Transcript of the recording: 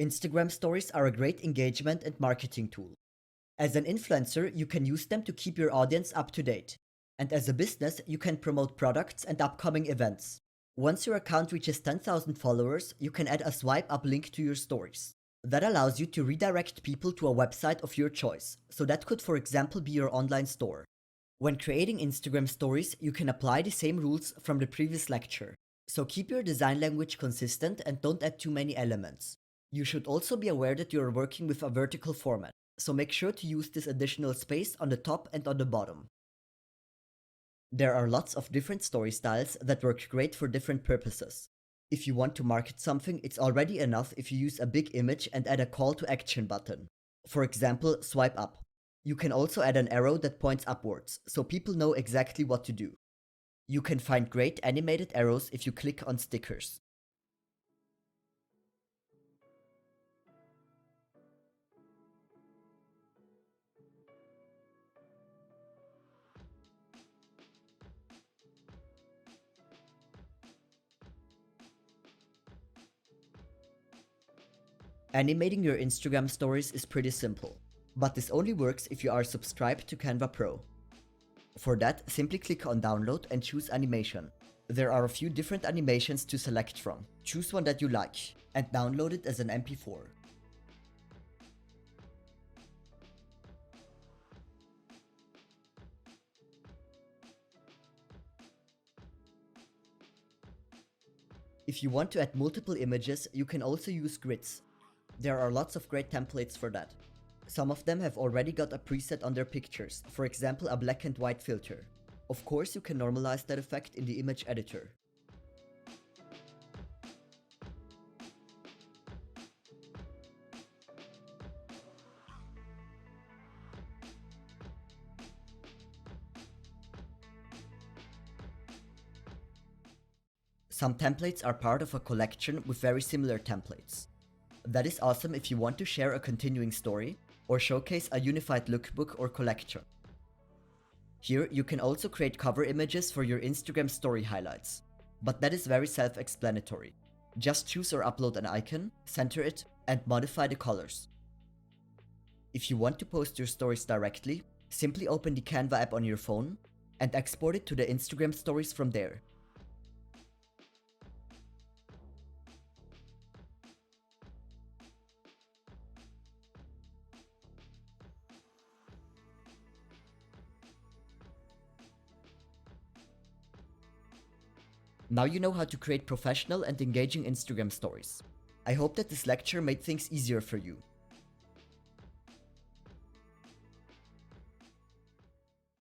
Instagram stories are a great engagement and marketing tool. As an influencer, you can use them to keep your audience up to date. And as a business, you can promote products and upcoming events. Once your account reaches 10,000 followers, you can add a swipe up link to your stories. That allows you to redirect people to a website of your choice. So that could, for example, be your online store. When creating Instagram stories, you can apply the same rules from the previous lecture. So keep your design language consistent and don't add too many elements. You should also be aware that you are working with a vertical format, so make sure to use this additional space on the top and on the bottom. There are lots of different story styles that work great for different purposes. If you want to market something, it's already enough if you use a big image and add a call to action button. For example, swipe up. You can also add an arrow that points upwards, so people know exactly what to do. You can find great animated arrows if you click on stickers. Animating your Instagram stories is pretty simple, but this only works if you are subscribed to Canva Pro. For that, simply click on download and choose animation. There are a few different animations to select from. Choose one that you like and download it as an MP4. If you want to add multiple images, you can also use grids. There are lots of great templates for that. Some of them have already got a preset on their pictures, for example a black and white filter. Of course, you can normalize that effect in the image editor. Some templates are part of a collection with very similar templates. That is awesome if you want to share a continuing story or showcase a unified lookbook or collection. Here, you can also create cover images for your Instagram story highlights. But that is very self-explanatory. Just choose or upload an icon, center it, and modify the colors. If you want to post your stories directly, simply open the Canva app on your phone and export it to the Instagram stories from there. Now you know how to create professional and engaging Instagram stories. I hope that this lecture made things easier for you.